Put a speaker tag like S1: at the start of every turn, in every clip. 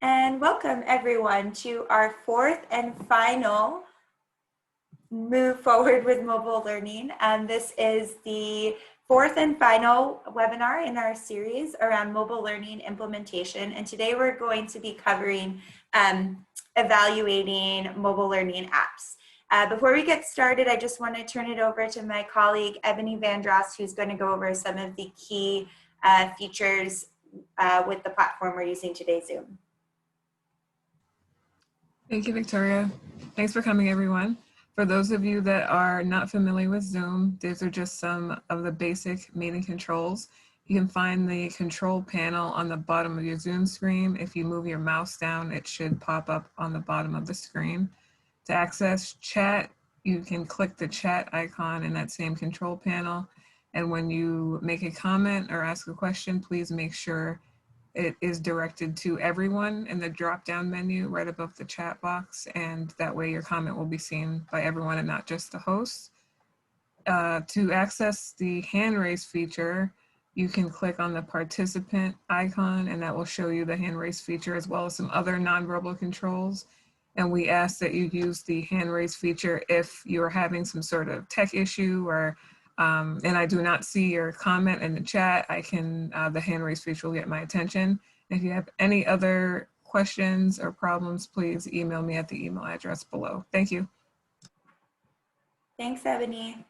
S1: And welcome everyone to our fourth and final Move Forward with Mobile Learning. This is the fourth and final webinar in our series around mobile learning implementation. And today we're going to be covering evaluating mobile learning apps. Before we get started, I just want to turn it over to my colleague, Ebony Vandross, who's going to go over some of the key features with the platform we're using today, Zoom.
S2: Thank you, Victoria. Thanks for coming, everyone. For those of you that are not familiar with Zoom, these are just some of the basic meeting controls. You can find the control panel on the bottom of your Zoom screen. If you move your mouse down, it should pop up on the bottom of the screen. To access chat, you can click the chat icon in that same control panel. And when you make a comment or ask a question, please make sure it is directed to everyone in the drop-down menu right above the chat box, and that way your comment will be seen by everyone and not just the host. To access the hand raise feature, you can click on the participant icon and that will show you the hand raise feature as well as some other nonverbal controls. And we ask that you use the hand raise feature if you're having some sort of tech issue or and I do not see your comment in the chat. I can, the hand raise feature will get my attention. If you have any other questions or problems, please email me at the email address below. Thank you.
S1: Thanks, Ebony.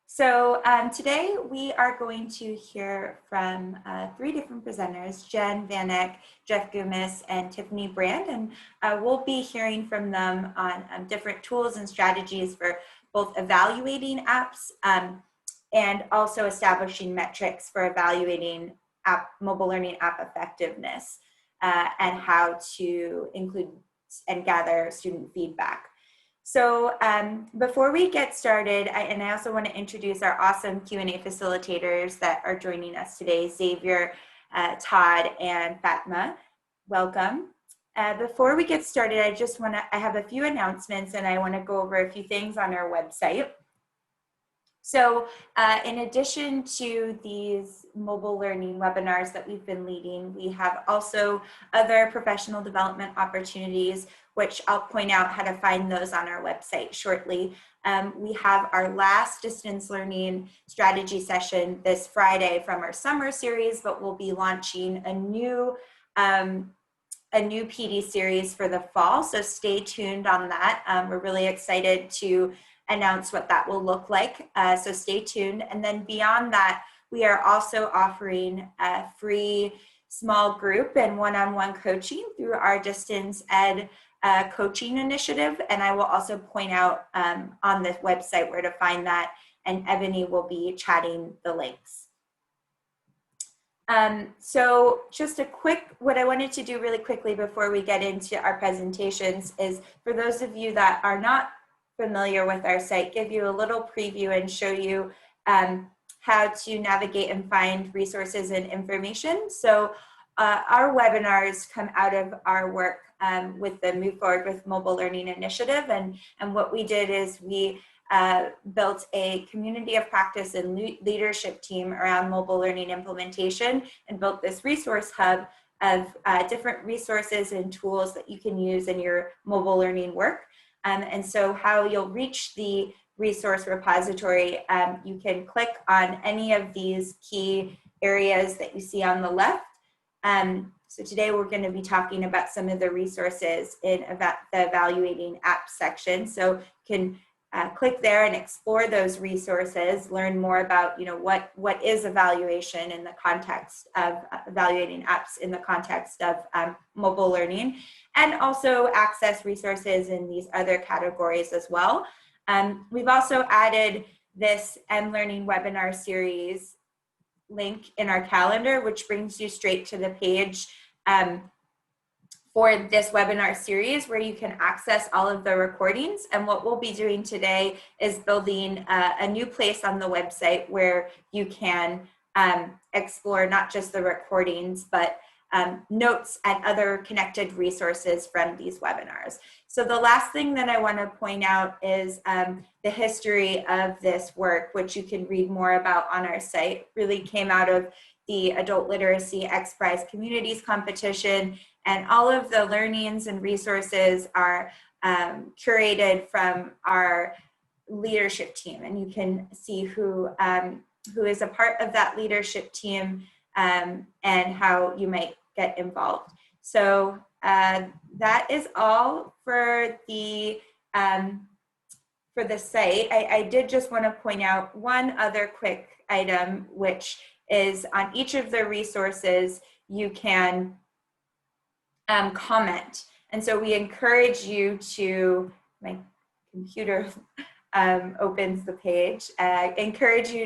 S1: So today we are going to hear from three different presenters, Jen, Vanek, Jeff Goumas, and Tiffany Brand, and we'll be hearing from them on different tools and strategies for both evaluating apps and also establishing metrics for evaluating mobile learning app effectiveness and how to include and gather student feedback. So before we get started, I also want to introduce our awesome Q&A facilitators that are joining us today, Xavier, Todd, and Fatma. Welcome. Before we get started, I have a few announcements and I want to go over a few things on our website. So in addition to these mobile learning webinars that we've been leading, we have also other professional development opportunities, which I'll point out how to find those on our website shortly. We have our last distance learning strategy session this Friday from our summer series, but we'll be launching a new PD series for the fall. So stay tuned on that. We're really excited to announce what that will look like. So stay tuned. And then beyond that, we are also offering a free small group and one-on-one coaching through our distance ed coaching initiative. And I will also point out on the website where to find that, and Ebony will be chatting the links. So just what I wanted to do really quickly before we get into our presentations is, for those of you that are not familiar with our site, give you a little preview and show you how to navigate and find resources and information. So our webinars come out of our work with the Move Forward with Mobile Learning initiative. And what we did is we built a community of practice and leadership team around mobile learning implementation and built this resource hub of different resources and tools that you can use in your mobile learning work. And so how you'll reach the resource repository, you can click on any of these key areas that you see on the left. So today we're going to be talking about some of the resources in the evaluating apps section. So you can click there and explore those resources, learn more about what is evaluation in the context of evaluating apps in the context of mobile learning, and also access resources in these other categories as well. We've also added this mLearning webinar series link in our calendar, which brings you straight to the page for this webinar series where you can access all of the recordings. And what we'll be doing today is building a new place on the website where you can explore not just the recordings, but notes and other connected resources from these webinars. So the last thing that I want to point out is the history of this work, which you can read more about on our site. Really came out of the Adult Literacy X Prize Communities Competition, and all of the learnings and resources are curated from our leadership team, and you can see who is a part of that leadership team and how you might get involved. So that is all for the site. I did just want to point out one other quick item, which is on each of the resources you can comment. And so we encourage you to, my computer opens the page, encourage you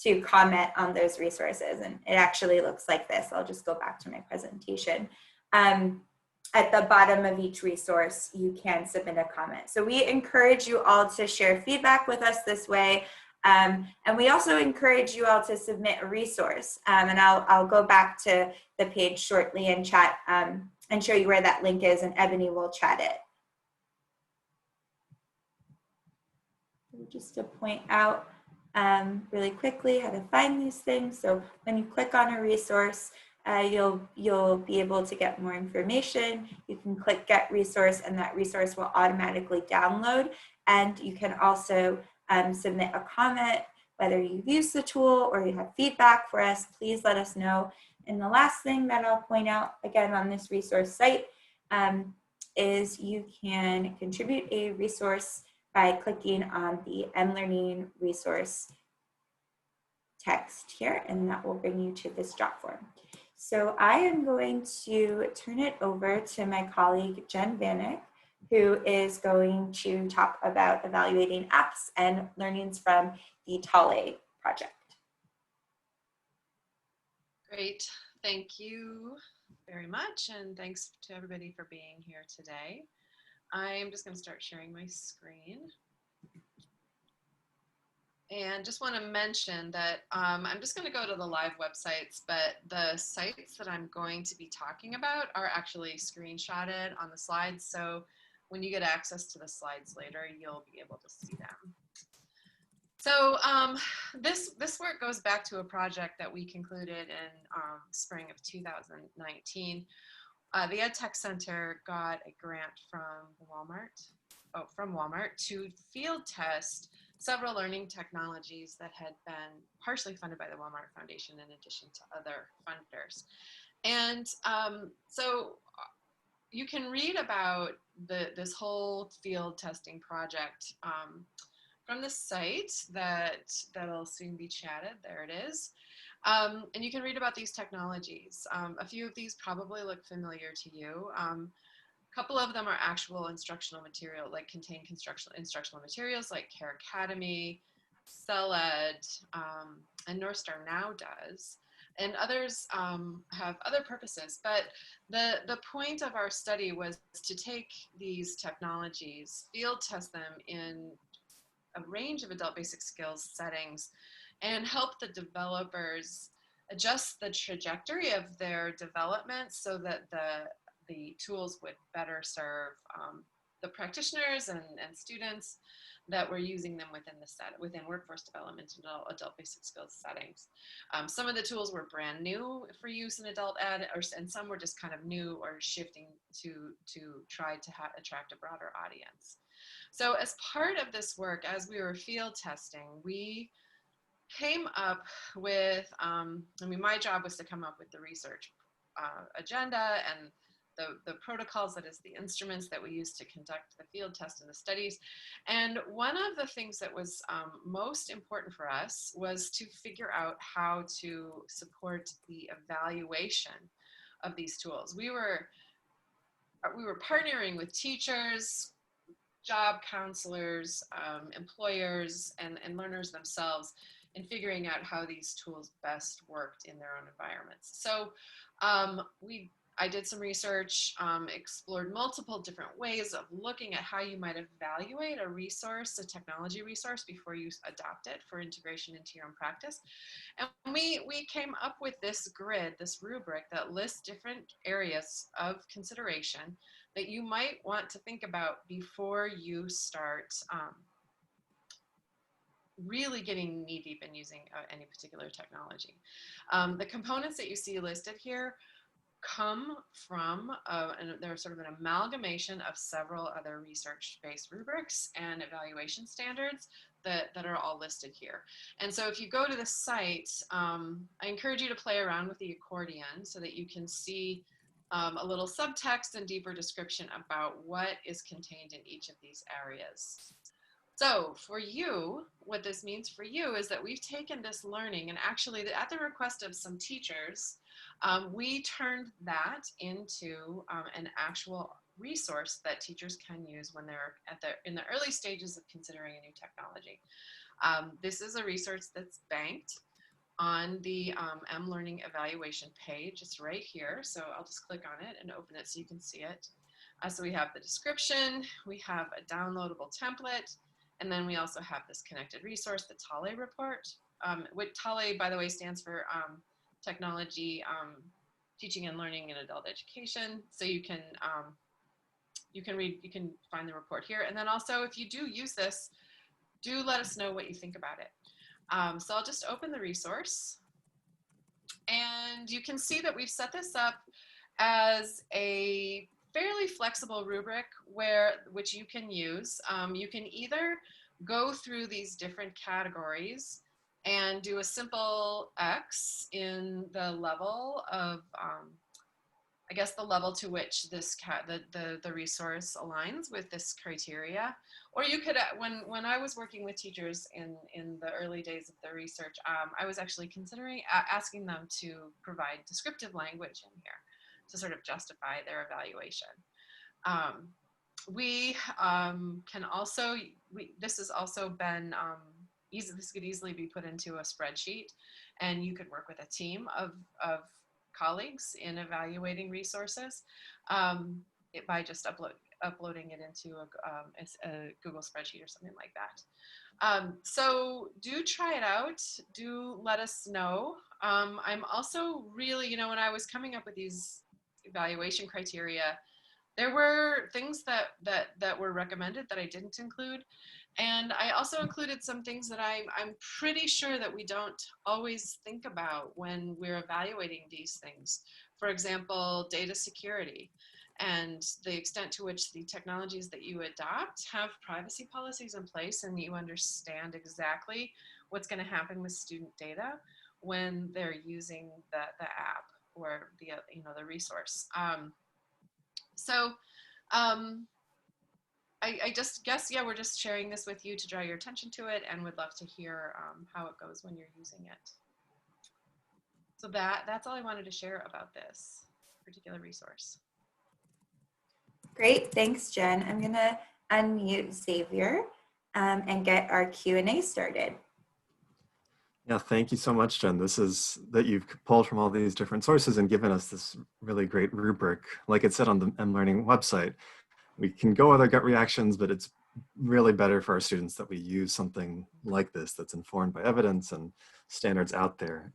S1: to comment on those resources. And it actually looks like this. I'll just go back to my presentation. At the bottom of each resource, you can submit a comment. So we encourage you all to share feedback with us this way. And we also encourage you all to submit a resource. And I'll go back to the page shortly and chat and show you where that link is, and Ebony will chat it. Just to point out really quickly how to find these things. So when you click on a resource, you'll be able to get more information. You can click Get Resource, and that resource will automatically download. And you can also submit a comment, whether you've used the tool or you have feedback for us, please let us know. And the last thing that I'll point out, again, on this resource site is you can contribute a resource by clicking on the mLearning resource text here, and that will bring you to this drop form. So I am going to turn it over to my colleague, Jen Vanek, who is going to talk about evaluating apps and learnings from the TALE project.
S3: Great, thank you very much, and thanks to everybody for being here today. I'm just going to start sharing my screen. And just want to mention that I'm just going to go to the live websites, but the sites that I'm going to be talking about are actually screenshotted on the slides. So when you get access to the slides later, you'll be able to see them. So this work goes back to a project that we concluded in spring of 2019. The EdTech Center got a grant from Walmart to field test several learning technologies that had been partially funded by the Walmart Foundation in addition to other funders. And so you can read about this whole field testing project from the site that'll soon be chatted. There it is. And you can read about these technologies. A few of these probably look familiar to you. A couple of them are actual instructional material, like contain instructional materials like Care Academy, CellEd, and North Star now does. And others have other purposes, but the point of our study was to take these technologies, field test them in a range of adult basic skills settings, and help the developers adjust the trajectory of their development so that the tools would better serve the practitioners and students that were using them within workforce development and adult basic skills settings. Some of the tools were brand new for use in adult ed, and some were just kind of new or shifting to try to attract a broader audience. So as part of this work, as we were field testing, we came up with, my job was to come up with the research agenda and the protocols, that is the instruments that we use to conduct the field test and the studies. And one of the things that was most important for us was to figure out how to support the evaluation of these tools. We were partnering with teachers, job counselors, employers, and learners themselves in figuring out how these tools best worked in their own environments. So I did some research, explored multiple different ways of looking at how you might evaluate a resource, a technology resource, before you adopt it for integration into your own practice. And we came up with this grid, this rubric that lists different areas of consideration that you might want to think about before you start really getting knee deep in using any particular technology. The components that you see listed here come from, and they're sort of an amalgamation of several other research-based rubrics and evaluation standards that are all listed here. And so if you go to the site, I encourage you to play around with the accordion so that you can see a little subtext and deeper description about what is contained in each of these areas. So for you, what this means for you is that we've taken this learning, and actually at the request of some teachers, we turned that into an actual resource that teachers can use when they're in the early stages of considering a new technology. This is a resource that's banked on the mLearning evaluation page. It's right here, so I'll just click on it and open it so you can see it. So we have the description, we have a downloadable template, and then we also have this connected resource, the TALE report. What TALE, by the way, stands for Technology, Teaching and Learning in Adult Education. So you can find the report here. And then also, if you do use this, do let us know what you think about it. So I'll just open the resource. And you can see that we've set this up as a fairly flexible rubric which you can use. You can either go through these different categories and do a simple X in the level of, I guess, the level to which this the resource aligns with this criteria. Or you could, when I was working with teachers in the early days of the research, I was actually considering asking them to provide descriptive language in here to sort of justify their evaluation. We can also, this has also been, this could easily be put into a spreadsheet, and you could work with a team of colleagues in evaluating resources by just uploading it into a Google spreadsheet or something like that. So do try it out. Do let us know. I'm also really, when I was coming up with these evaluation criteria, there were things that were recommended that I didn't include. And I also included some things that I'm pretty sure that we don't always think about when we're evaluating these things. For example, data security and the extent to which the technologies that you adopt have privacy policies in place, and you understand exactly what's going to happen with student data when they're using the app or the resource. I just guess, yeah, we're just sharing this with you to draw your attention to it, and would love to hear how it goes when you're using it. So that's all I wanted to share about this particular resource.
S1: Great, thanks, Jen. I'm gonna unmute Xavier and get our Q&A started.
S4: Yeah, thank you so much, Jen. This is that you've pulled from all these different sources and given us this really great rubric. Like it said on the mLearning website, we can go with our gut reactions, but it's really better for our students that we use something like this that's informed by evidence and standards out there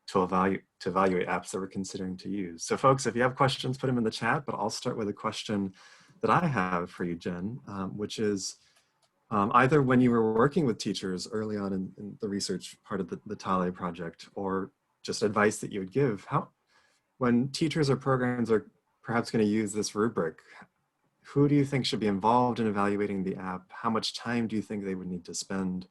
S4: to evaluate apps that we're considering to use. So folks, if you have questions, put them in the chat, but I'll start with a question that I have for you, Jen, which is, either when you were working with teachers early on in the research part of the TALE project, or just advice that you would give, when teachers or programs are perhaps going to use this rubric, who do you think should be involved in evaluating the app? How much time do you think they would need to spend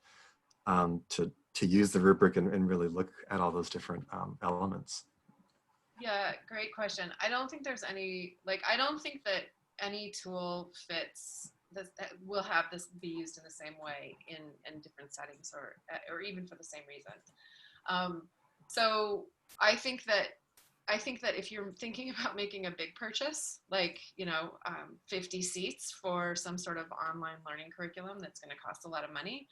S4: to use the rubric and really look at all those different elements?
S3: Yeah, great question. I don't think there's any, I don't think that any tool fits this, will have this be used in the same way in different settings or even for the same reason. So I think that if you're thinking about making a big purchase, 50 seats for some sort of online learning curriculum that's going to cost a lot of money,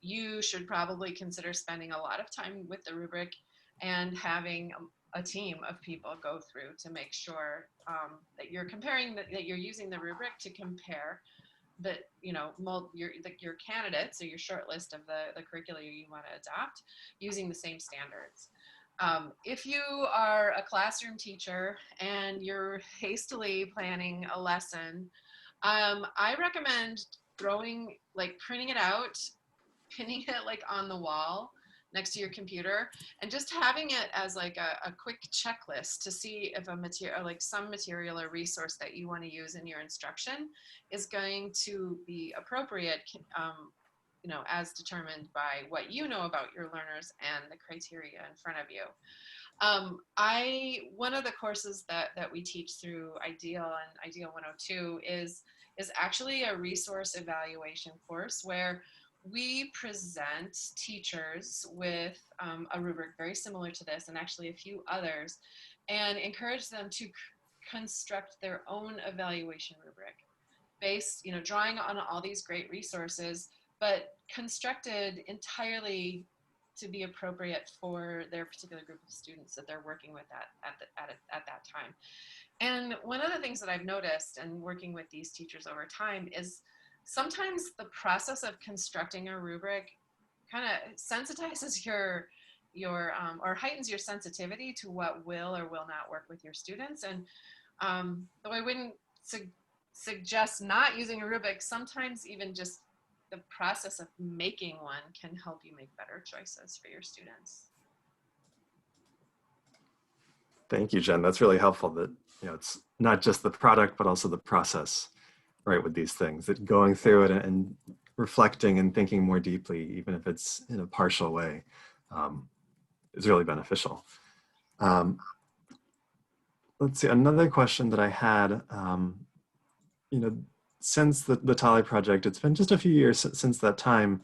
S3: you should probably consider spending a lot of time with the rubric and having a team of people go through to make sure that you're comparing, that you're using the rubric to compare that, your candidates or your short list of the curricula you want to adopt using the same standards. If you are a classroom teacher and you're hastily planning a lesson, I recommend printing it out pinning it like on the wall next to your computer, and just having it as like a quick checklist to see if a material, like some material or resource that you want to use in your instruction is going to be appropriate, you know, as determined by what you know about your learners and the criteria in front of you. One of the courses that we teach through Ideal and Ideal 102 is actually a resource evaluation course where we present teachers with a rubric very similar to this, and actually a few others, and encourage them to construct their own evaluation rubric based, you know, drawing on all these great resources, but constructed entirely to be appropriate for their particular group of students that they're working with at that time. And one of the things that I've noticed and working with these teachers over time is sometimes the process of constructing a rubric kind of sensitizes your or heightens your sensitivity to what will or will not work with your students. And though I wouldn't suggest not using a rubric, sometimes even just the process of making one can help you make better choices for your students.
S4: Thank you, Jen. That's really helpful that, you know, it's not just the product, but also the process, right, with these things, that going through it and reflecting and thinking more deeply, even if it's in a partial way, is really beneficial. Let's see, another question that I had, you know, since the Tally project, it's been just a few years since that time,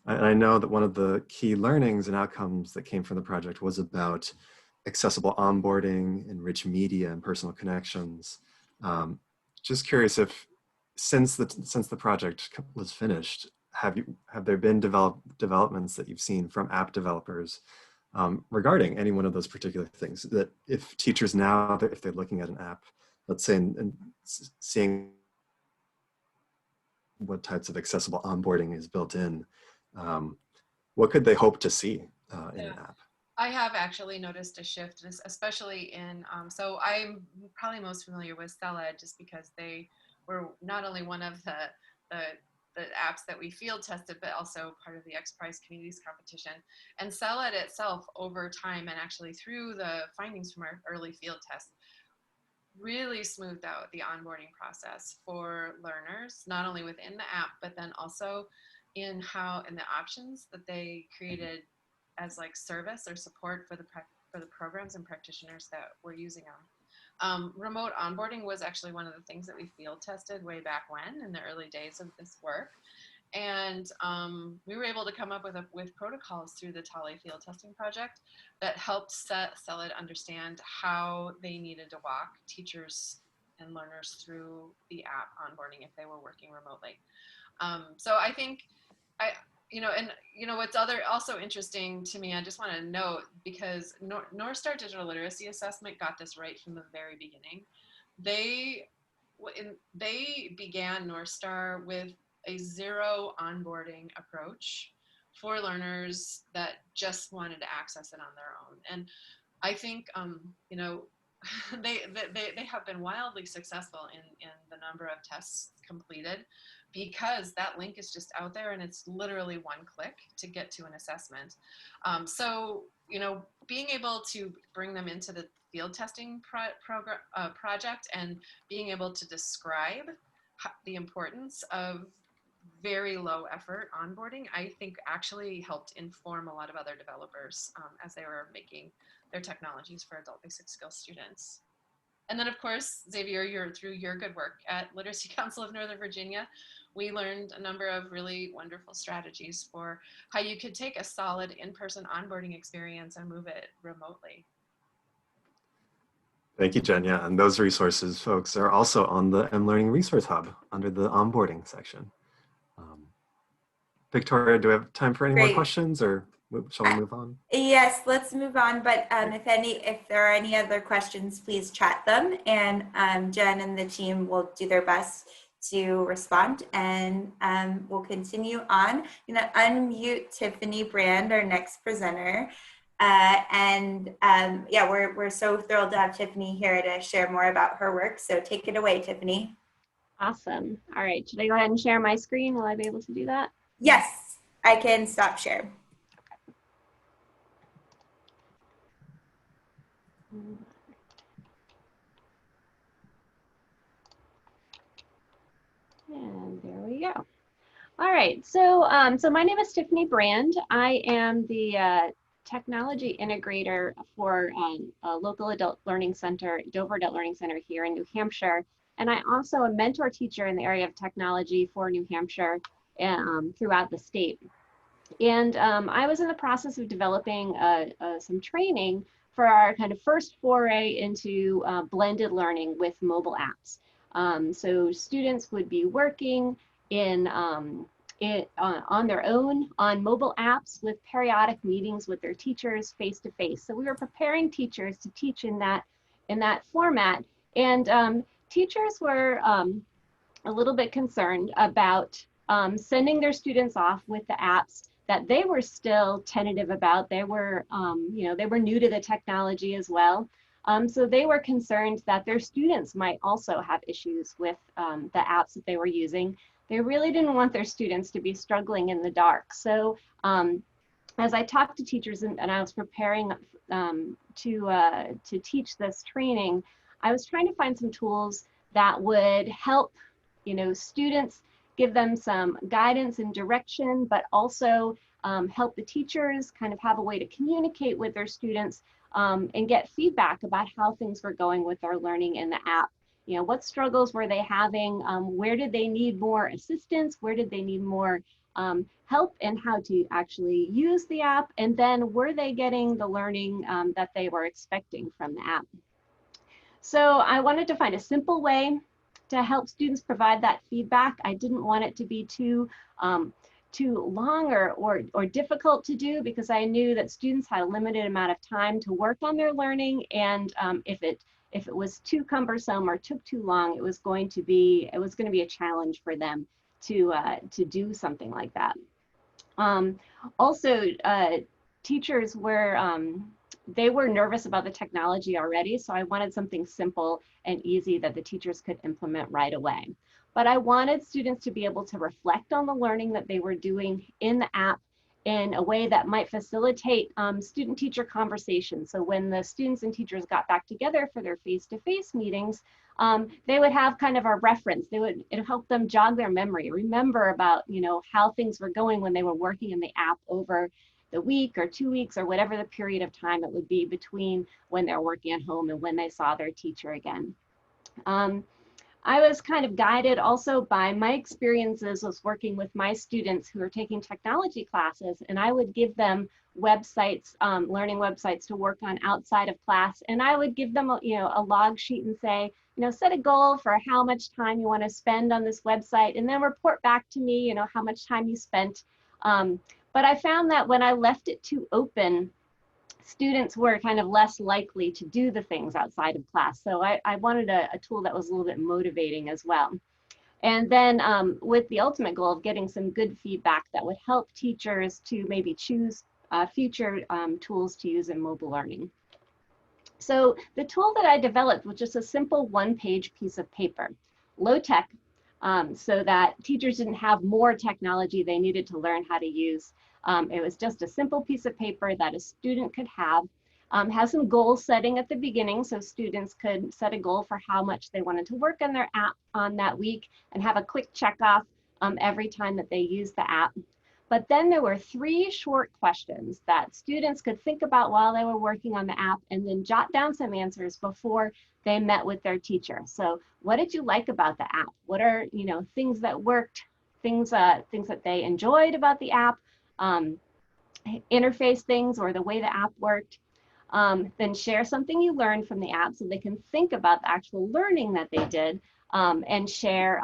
S4: and I know that one of the key learnings and outcomes that came from the project was about accessible onboarding and rich media and personal connections. Just curious if, since the project was finished, have there been developments that you've seen from app developers regarding any one of those particular things, that if teachers now, if they're looking at an app, let's say, and seeing what types of accessible onboarding is built in, what could they hope to see in an app?
S3: I have actually noticed a shift, especially in, so I'm probably most familiar with CellEd just because they were not only one of the apps that we field tested, but also part of the X Prize Communities competition. And CellEd itself, over time, and actually through the findings from our early field tests, really smoothed out the onboarding process for learners, not only within the app, but then also in the options that they created as like service or support for the programs and practitioners that were using them. Remote onboarding was actually one of the things that we field tested way back when in the early days of this work. And we were able to come up with protocols through the Tally field testing project that helped CellEd understand how they needed to walk teachers and learners through the app onboarding if they were working remotely. So I think, what's also interesting to me, I just want to note, because North Star Digital Literacy Assessment got this right from the very beginning. They began North Star with a zero onboarding approach for learners that just wanted to access it on their own. And I think, they have been wildly successful in the number of tests completed, because that link is just out there and it's literally one click to get to an assessment. So, being able to bring them into the field testing project and being able to describe the importance of very low effort onboarding, I think actually helped inform a lot of other developers as they were making their technologies for adult basic skills students. And then of course, Xavier, through your good work at Literacy Council of Northern Virginia, we learned a number of really wonderful strategies for how you could take a solid in-person onboarding experience and move it remotely.
S4: Thank you, Jen. Yeah, and those resources, folks, are also on the mLearning Resource Hub under the onboarding section. Victoria, do we have time for any more questions, or shall we move on?
S1: Yes, let's move on. But if there are any other questions, please chat them, and Jen and the team will do their best to respond, and we'll continue on. I'm going to unmute Tiffany Brand, our next presenter. Yeah, we're so thrilled to have Tiffany here to share more about her work. So take it away, Tiffany.
S5: Awesome. All right, should I go ahead and share my screen? Will I be able to do that?
S1: Yes. I can stop share.
S5: And there we go. All right, so so my name is Tiffany Brand. I am the technology integrator for a local adult learning center, Dover Adult Learning Center here in New Hampshire. And I also a mentor teacher in the area of technology for New Hampshire throughout the state. And I was in the process of developing some training for our kind of first foray into blended learning with mobile apps. So students would be working on their own on mobile apps with periodic meetings with their teachers face to face. So we were preparing teachers to teach in that format, and teachers were a little bit concerned about sending their students off with the apps that they were still tentative about. They were, they were new to the technology as well. So they were concerned that their students might also have issues with the apps that they were using. They really didn't want their students to be struggling in the dark. So as I talked to teachers and I was preparing to teach this training, I was trying to find some tools that would help, students, give them some guidance and direction, but also help the teachers kind of have a way to communicate with their students and get feedback about how things were going with their learning in the app. What struggles were they having? Where did they need more assistance? Where did they need more help in how to actually use the app? And then were they getting the learning that they were expecting from the app? So I wanted to find a simple way to help students provide that feedback. I didn't want it to be too long or difficult to do, because I knew that students had a limited amount of time to work on their learning, and if it was too cumbersome or took too long, it was going to be a challenge for them to do something like that. Also, teachers were they were nervous about the technology already, so I wanted something simple and easy that the teachers could implement right away. But I wanted students to be able to reflect on the learning that they were doing in the app in a way that might facilitate student-teacher conversation. So when the students and teachers got back together for their face-to-face meetings, they would have kind of a reference. It'd help them jog their memory, remember about how things were going when they were working in the app over the week or 2 weeks or whatever the period of time it would be between when they're working at home and when they saw their teacher again. I was kind of guided also by my experiences was working with my students who are taking technology classes, and I would give them websites, learning websites to work on outside of class, and I would give them a log sheet and say, set a goal for how much time you want to spend on this website, and then report back to me, how much time you spent. But I found that when I left it too open, students were kind of less likely to do the things outside of class. So I wanted a tool that was a little bit motivating as well. And then with the ultimate goal of getting some good feedback that would help teachers to maybe choose future tools to use in mobile learning. So the tool that I developed was just a simple one-page piece of paper, low tech, so that teachers didn't have more technology they needed to learn how to use. It was just a simple piece of paper that a student could have some goal setting at the beginning, so students could set a goal for how much they wanted to work on their app on that week and have a quick check off every time that they use the app. But then there were 3 short questions that students could think about while they were working on the app and then jot down some answers before they met with their teacher. So what did you like about the app? What are things that worked, things that they enjoyed about the app, interface things or the way the app worked. Then share something you learned from the app so they can think about the actual learning that they did and share,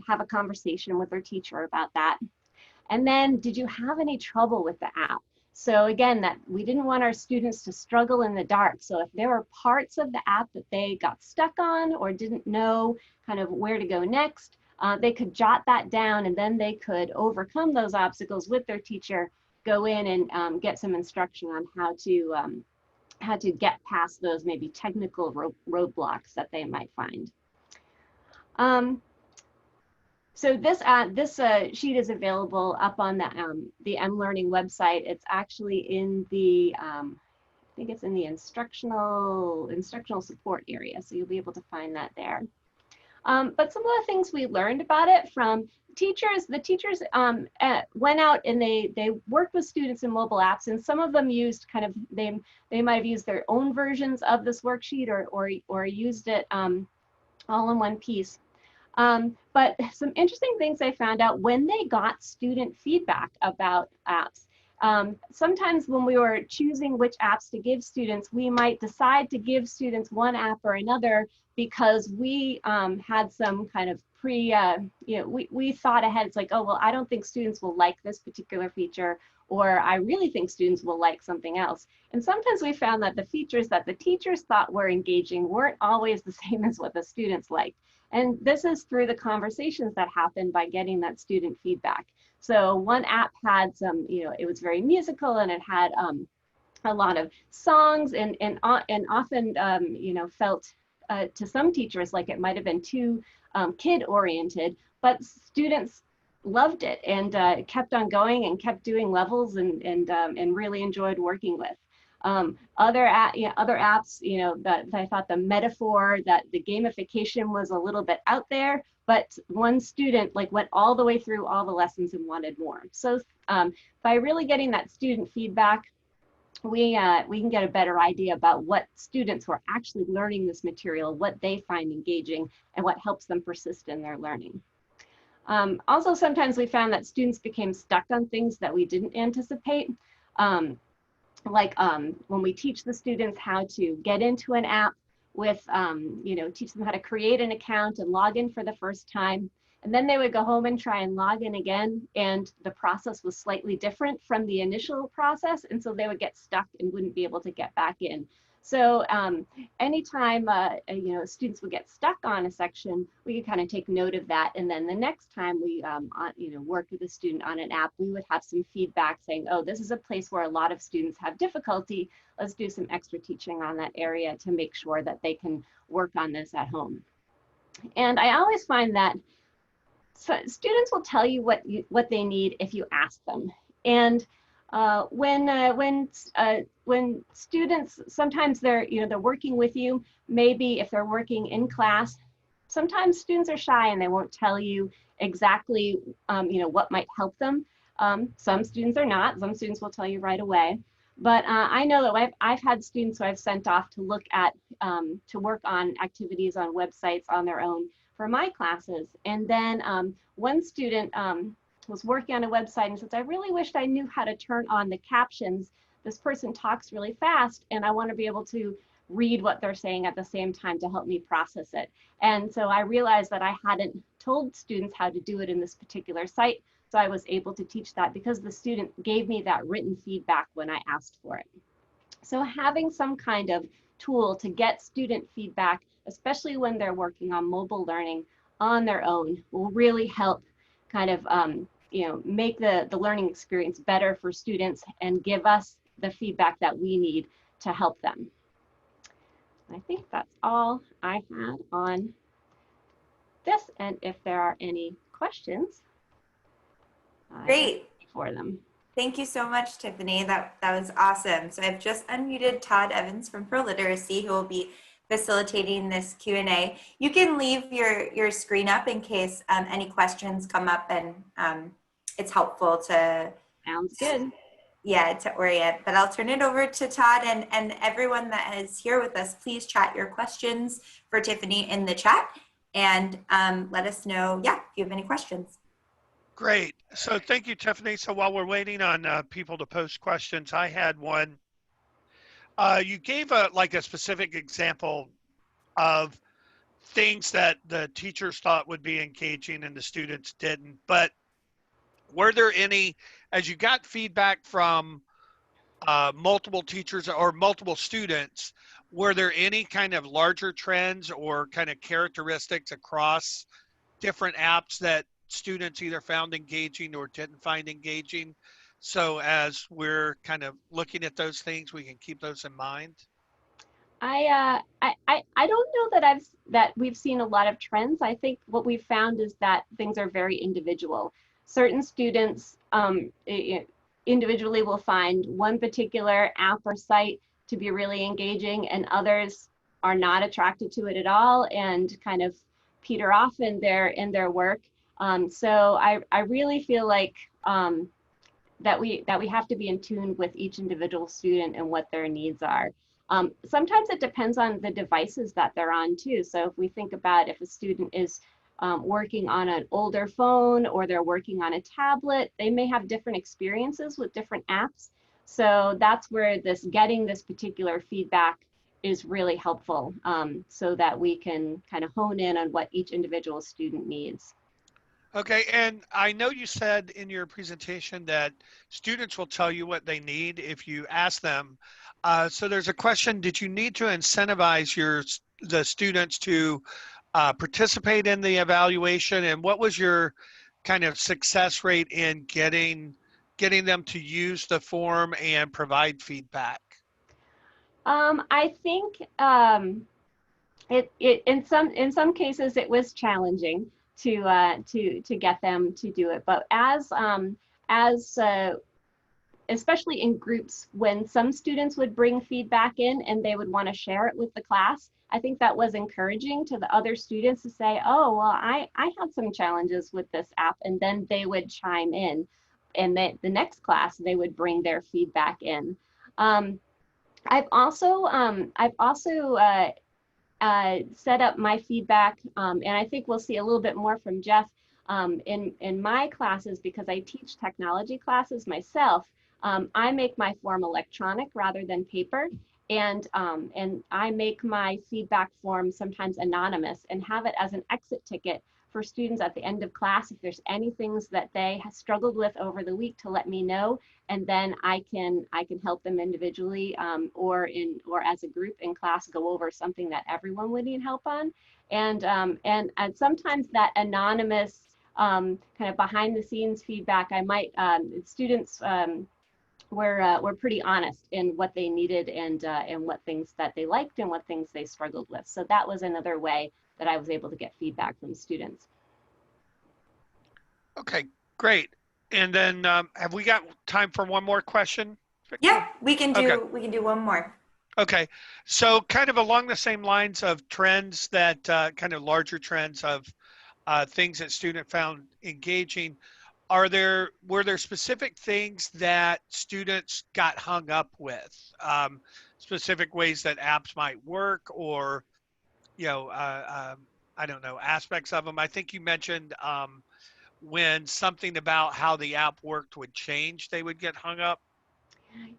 S5: have a conversation with their teacher about that. And then, did you have any trouble with the app? So again, that we didn't want our students to struggle in the dark. So if there were parts of the app that they got stuck on or didn't know kind of where to go next, they could jot that down and then they could overcome those obstacles with their teacher, go in and get some instruction on how to get past those maybe technical roadblocks that they might find. So this sheet is available up on the mLearning website. It's actually in the I think it's in the instructional support area, so you'll be able to find that there. But some of the things we learned about it from teachers, the teachers went out and they worked with students in mobile apps, and some of them used kind of, they might have used their own versions of this worksheet or used it all in one piece. But some interesting things I found out when they got student feedback about apps. Sometimes when we were choosing which apps to give students, we might decide to give students one app or another because we had some kind of we thought ahead. It's like, oh, well, I don't think students will like this particular feature, or I really think students will like something else. And sometimes we found that the features that the teachers thought were engaging weren't always the same as what the students liked. And this is through the conversations that happened by getting that student feedback. So one app had some, it was very musical, and it had a lot of songs, and often, felt to some teachers like it might have been too kid-oriented, but students loved it and kept on going and kept doing levels and really enjoyed working with. Other apps, that I thought the metaphor, that the gamification was a little bit out there, but one student went all the way through all the lessons and wanted more. So by really getting that student feedback, we can get a better idea about what students who are actually learning this material, what they find engaging, and what helps them persist in their learning. Also, sometimes we found that students became stuck on things that we didn't anticipate. When we teach the students how to get into an app with, teach them how to create an account and log in for the first time. And then they would go home and try and log in again, and the process was slightly different from the initial process, and so they would get stuck and wouldn't be able to get back in. So anytime students would get stuck on a section, we could kind of take note of that, and then the next time we worked with a student on an app, we would have some feedback saying, oh, this is a place where a lot of students have difficulty. Let's do some extra teaching on that area to make sure that they can work on this at home. And I always find that students will tell you what they need if you ask them. And when students, sometimes they're working with you, maybe if they're working in class, sometimes students are shy and they won't tell you exactly what might help them. Some students are not. Some students will tell you right away. But I know that I've had students who I've sent off to look at, to work on activities on websites on their own for my classes. And then one student was working on a website and says, I really wished I knew how to turn on the captions. This person talks really fast and I want to be able to read what they're saying at the same time to help me process it. And so I realized that I hadn't told students how to do it in this particular site. So I was able to teach that because the student gave me that written feedback when I asked for it. So having some kind of tool to get student feedback, especially when they're working on mobile learning on their own, will really help kind of make the learning experience better for students and give us the feedback that we need to help them. I think that's all I had on this, and if there are any questions,
S1: Great.
S5: for them.
S1: Thank you so much, Tiffany. That was awesome. So I've just unmuted Todd Evans from Pro Literacy, who will be facilitating this Q&A. You can leave your screen up in case any questions come up, and it's helpful to.
S5: Sounds good.
S1: Yeah, to orient. But I'll turn it over to Todd, and everyone that is here with us, please chat your questions for Tiffany in the chat, and let us know, if you have any questions.
S6: Great. So thank you, Tiffany. So while we're waiting on people to post questions, I had one. You gave a specific example of things that the teachers thought would be engaging and the students didn't. But were there any, as you got feedback from multiple teachers or multiple students, were there any kind of larger trends or kind of characteristics across different apps that students either found engaging or didn't find engaging? So as we're kind of looking at those things, we can keep those in mind.
S5: I don't know that we've seen a lot of trends. I think what we've found is that things are very individual. Certain students individually will find one particular app or site to be really engaging, and others are not attracted to it at all and kind of peter off in their work. So I really feel like that we have to be in tune with each individual student and what their needs are. Sometimes it depends on the devices that they're on too. So if we think about if a student is working on an older phone or they're working on a tablet, they may have different experiences with different apps. So that's where getting this particular feedback is really helpful, so that we can kind of hone in on what each individual student needs.
S6: Okay, and I know you said in your presentation that students will tell you what they need if you ask them. So there's a question: did you need to incentivize the students to participate in the evaluation, and what was your kind of success rate in getting them to use the form and provide feedback?
S5: I think in some cases it was challenging to get them to do it, but as especially in groups, when some students would bring feedback in and they would want to share it with the class, I think that was encouraging to the other students to say, oh, well, I had some challenges with this app, and then they would chime in, and the next class they would bring their feedback in. I've also set up my feedback, and I think we'll see a little bit more from Jeff in my classes, because I teach technology classes myself. I make my form electronic rather than paper, and I make my feedback form sometimes anonymous and have it as an exit ticket for students at the end of class if there's any things that they have struggled with over the week to let me know, and then I can help them individually or as a group in class go over something that everyone would need help on, and sometimes that anonymous kind of behind the scenes feedback, I might students were pretty honest in what they needed and what things that they liked and what things they struggled with. So that was another way that I was able to get feedback from students.
S6: Okay, great. And then have we got time for one more question?
S1: Yeah, we can do
S6: Okay.
S1: we can do one more.
S6: Okay, so kind of along the same lines of trends that kind of larger trends of things that student found engaging, were there specific things that students got hung up with, specific ways that apps might work, or I don't know, aspects of them? I think you mentioned when something about how the app worked would change, they would get hung up.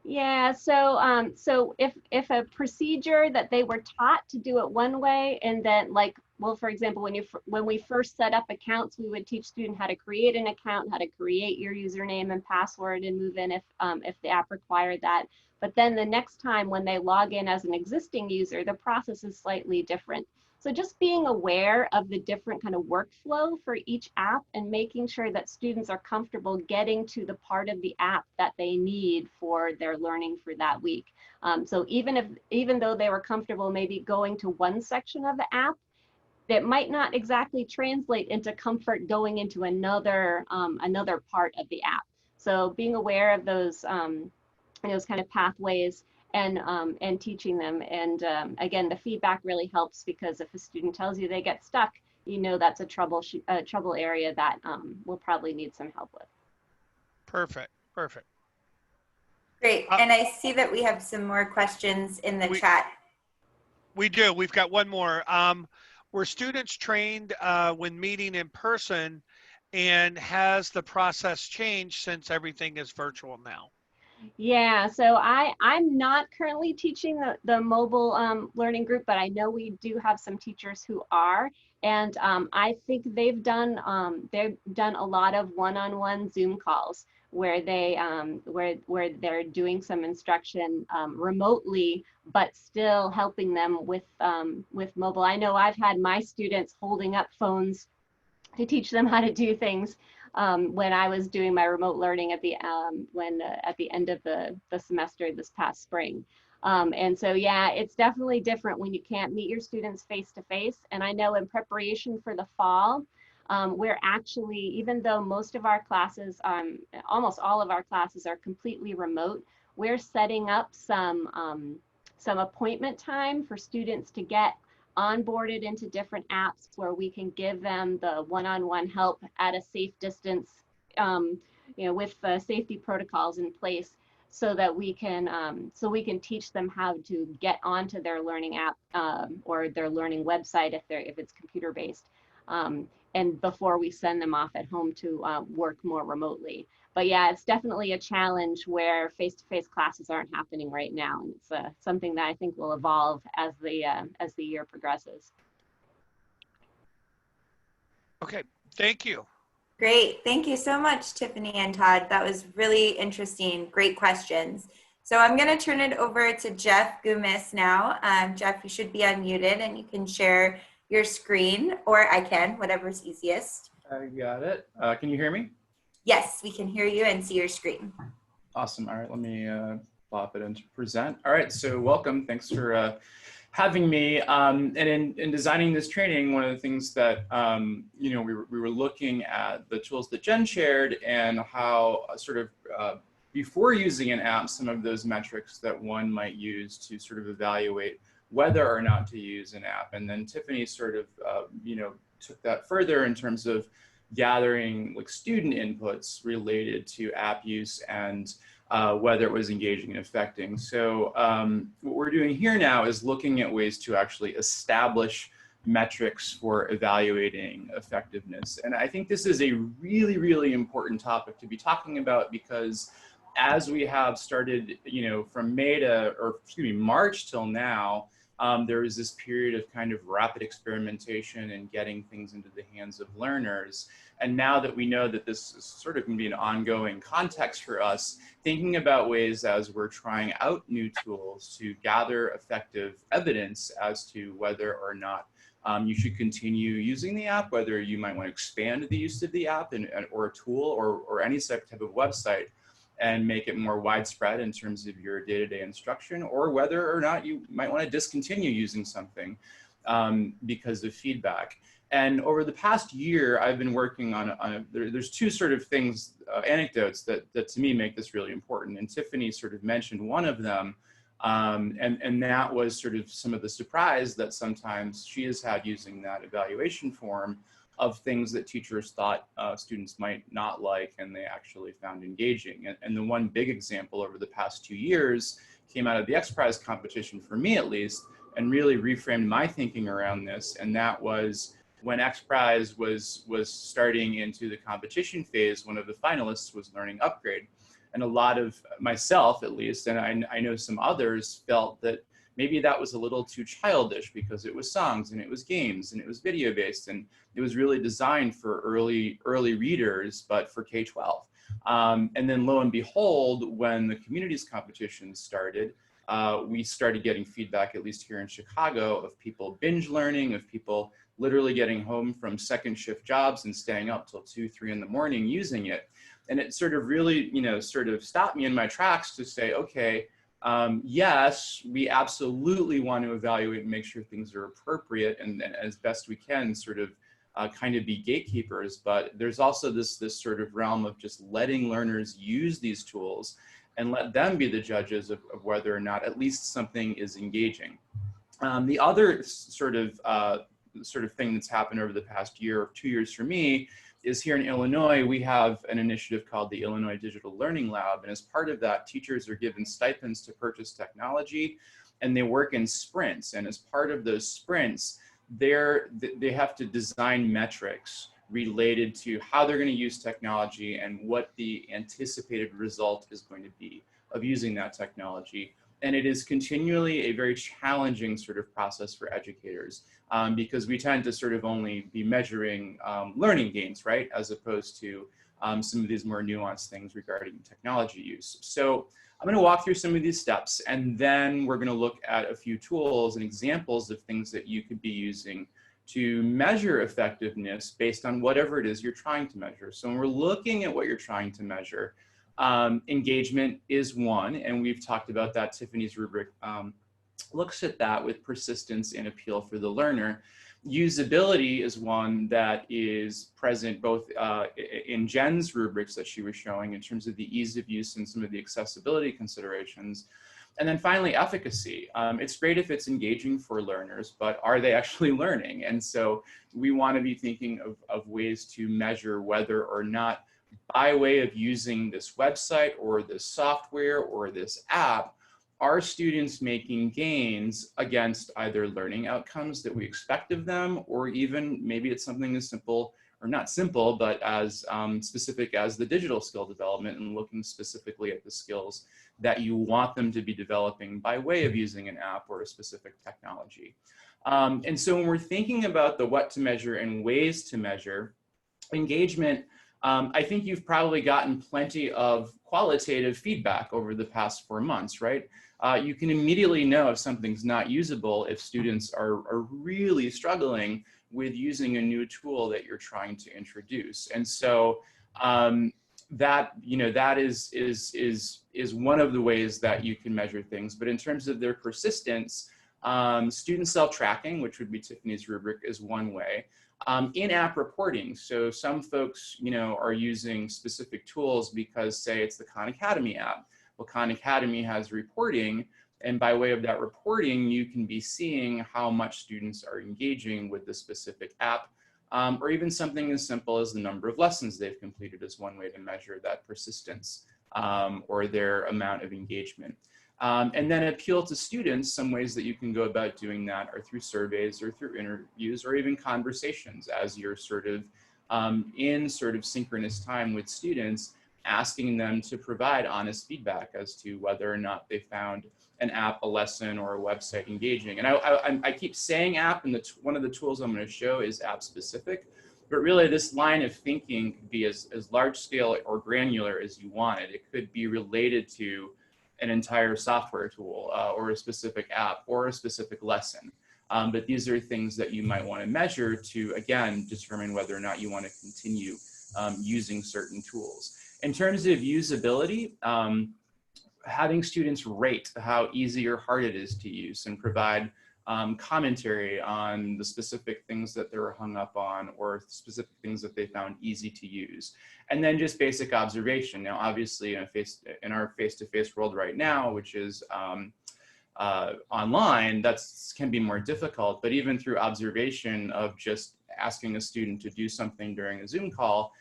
S5: Yeah, so if a procedure that they were taught to do it one way, and then like, well, for example, when we first set up accounts, we would teach students how to create an account, how to create your username and password and move in if the app required that. But then the next time when they log in as an existing user, the process is slightly different. So just being aware of the different kind of workflow for each app and making sure that students are comfortable getting to the part of the app that they need for their learning for that week. So even though they were comfortable maybe going to one section of the app, that might not exactly translate into comfort going into another part of the app. So being aware of those kind of pathways and teaching them. And again, the feedback really helps, because if a student tells you they get stuck, you know that's a trouble area that we'll probably need some help with.
S6: Perfect.
S1: Great. And I see that we have some more questions in the chat.
S6: We do. We've got one more. Were students trained when meeting in person, and has the process changed since everything is virtual now?
S5: Yeah, so I'm not currently teaching the mobile learning group, but I know we do have some teachers who are, and I think they've done a lot of one-on-one Zoom calls where they're doing some instruction remotely, but still helping them with mobile. I know I've had my students holding up phones to teach them how to do things when I was doing my remote learning at the end of the semester this past spring. And so, yeah, it's definitely different when you can't meet your students face to face. And I know in preparation for the fall, we're actually, even though most of our classes, almost all of our classes are completely remote, we're setting up some appointment time for students to get onboarded into different apps where we can give them the one-on-one help at a safe distance, with safety protocols in place, so that we can teach them how to get onto their learning app or their learning website if it's computer based, and before we send them off at home to work more remotely. But yeah, it's definitely a challenge where face-to-face classes aren't happening right now, and it's something that I think will evolve as the year progresses.
S6: Okay, thank you.
S1: Great. Thank you so much, Tiffany and Todd. That was really interesting. Great questions. So I'm going to turn it over to Jeff Goumas now. Jeff, you should be unmuted and you can share your screen, or I can, whatever's easiest.
S7: I got it. Can you hear me?
S1: Yes, we can hear you and see your screen.
S7: Awesome. All right, let me pop it into present. All right, so welcome. Thanks for having me. And in designing this training, one of the things that we were looking at the tools that Jen shared and how before using an app, some of those metrics that one might use to sort of evaluate whether or not to use an app. And then Tiffany sort of took that further in terms of gathering like student inputs related to app use and whether it was engaging and affecting. So what we're doing here now is looking at ways to actually establish metrics for evaluating effectiveness. And I think this is a really, really important topic to be talking about, because as we have started, from March till now, there is this period of kind of rapid experimentation and getting things into the hands of learners. And now that we know that this is sort of going to be an ongoing context for us, thinking about ways as we're trying out new tools to gather effective evidence as to whether or not you should continue using the app, whether you might want to expand the use of the app or a tool or any type of website, and make it more widespread in terms of your day-to-day instruction, or whether or not you might want to discontinue using something because of feedback. And over the past year, I've been working on there's two sort of things, anecdotes that to me make this really important. And Tiffany sort of mentioned one of them, and that was sort of some of the surprise that sometimes she has had using that evaluation form of things that teachers thought students might not like and they actually found engaging. And the one big example over the past 2 years came out of the XPRIZE competition, for me at least, and really reframed my thinking around this. And that was when XPRIZE was starting into the competition phase, one of the finalists was Learning Upgrade. And a lot of myself, at least, and I know some others, felt that maybe that was a little too childish because it was songs and it was games and it was video based, and it was really designed for early readers, but for K-12. And then lo and behold, when the communities competition started, we started getting feedback, at least here in Chicago, of people binge learning, of people literally getting home from second shift jobs and staying up till 2, 3 in the morning using it. And it sort of really, sort of stopped me in my tracks to say, okay, yes, we absolutely want to evaluate and make sure things are appropriate and as best we can sort of kind of be gatekeepers, but there's also this sort of realm of just letting learners use these tools and let them be the judges of whether or not at least something is engaging. The other sort of thing that's happened over the past year or 2 years for me is here in Illinois, we have an initiative called the Illinois Digital Learning Lab. And as part of that, teachers are given stipends to purchase technology, and they work in sprints. And as part of those sprints, they have to design metrics related to how they're going to use technology and what the anticipated result is going to be of using that technology. And it is continually a very challenging sort of process for educators because we tend to sort of only be measuring learning gains, right? As opposed to some of these more nuanced things regarding technology use. So I'm going to walk through some of these steps, and then we're going to look at a few tools and examples of things that you could be using to measure effectiveness based on whatever it is you're trying to measure. So when we're looking at what you're trying to measure, Engagement is one, and we've talked about that. Tiffany's rubric looks at that with persistence and appeal for the learner. Usability is one that is present both in Jen's rubrics that she was showing in terms of the ease of use and some of the accessibility considerations. And then finally, efficacy. It's great if it's engaging for learners, but are they actually learning? And so we want to be thinking of ways to measure whether or not, by way of using this website or this software or this app, are students making gains against either learning outcomes that we expect of them, or even maybe it's something as simple, or not simple, but as specific as the digital skill development and looking specifically at the skills that you want them to be developing by way of using an app or a specific technology. And so when we're thinking about the what to measure and ways to measure engagement, I think you've probably gotten plenty of qualitative feedback over the past 4 months, right? You can immediately know if something's not usable if students are really struggling with using a new tool that you're trying to introduce. And so that is one of the ways that you can measure things. But in terms of their persistence, student self-tracking, which would be Tiffany's rubric, is one way. In-app reporting. So some folks, are using specific tools because, say, it's the Khan Academy app. Well, Khan Academy has reporting, and by way of that reporting, you can be seeing how much students are engaging with the specific app, or even something as simple as the number of lessons they've completed is one way to measure that persistence or their amount of engagement. And then appeal to students, some ways that you can go about doing that are through surveys or through interviews or even conversations as you're in synchronous time with students, asking them to provide honest feedback as to whether or not they found an app, a lesson, or a website engaging. And I keep saying app, and one of the tools I'm going to show is app specific, but really this line of thinking could be as large scale or granular as you want it. It could be related to an entire software tool or a specific app or a specific lesson. But these are things that you might want to measure to, again, determine whether or not you want to continue using certain tools. In terms of usability, having students rate how easy or hard it is to use and provide commentary on the specific things that they were hung up on or specific things that they found easy to use. And then just basic observation. Now, obviously, in our face-to-face world right now, which is online, that can be more difficult, but even through observation of just asking a student to do something during a Zoom call,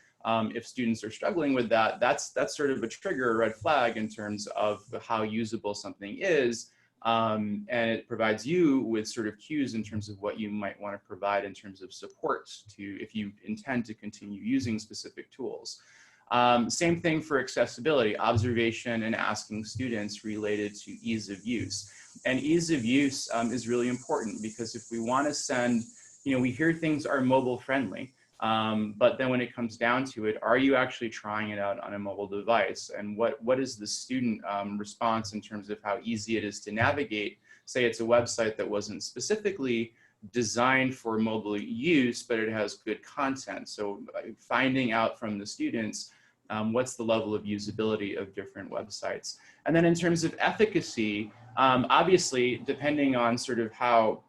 S7: if students are struggling with that, that's sort of a trigger, a red flag in terms of how usable something is. And it provides you with sort of cues in terms of what you might want to provide in terms of support if you intend to continue using specific tools. Same thing for accessibility, observation and asking students related to ease of use. And ease of use is really important because if we want to send, we hear things are mobile friendly. But then when it comes down to it, are you actually trying it out on a mobile device? And what is the student response in terms of how easy it is to navigate? Say it's a website that wasn't specifically designed for mobile use, but it has good content. So finding out from the students, what's the level of usability of different websites? And then in terms of efficacy, obviously, depending on sort of how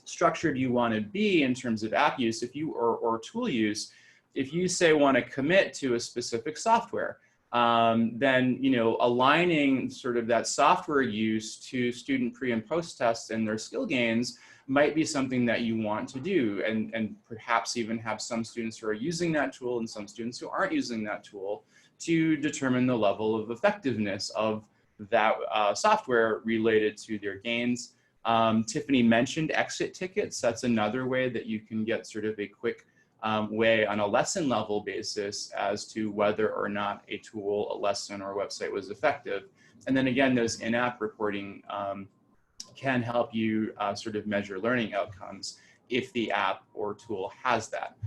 S7: structured you want to be in terms of app use, or tool use, if you say want to commit to a specific software, then aligning sort of that software use to student pre and post tests and their skill gains might be something that you want to do, and perhaps even have some students who are using that tool and some students who aren't using that tool to determine the level of effectiveness of that software related to their gains. Tiffany mentioned exit tickets. That's another way that you can get sort of a quick way on a lesson level basis as to whether or not a tool, a lesson, or a website was effective. And then again, those in-app reporting can help you sort of measure learning outcomes if the app or tool has that.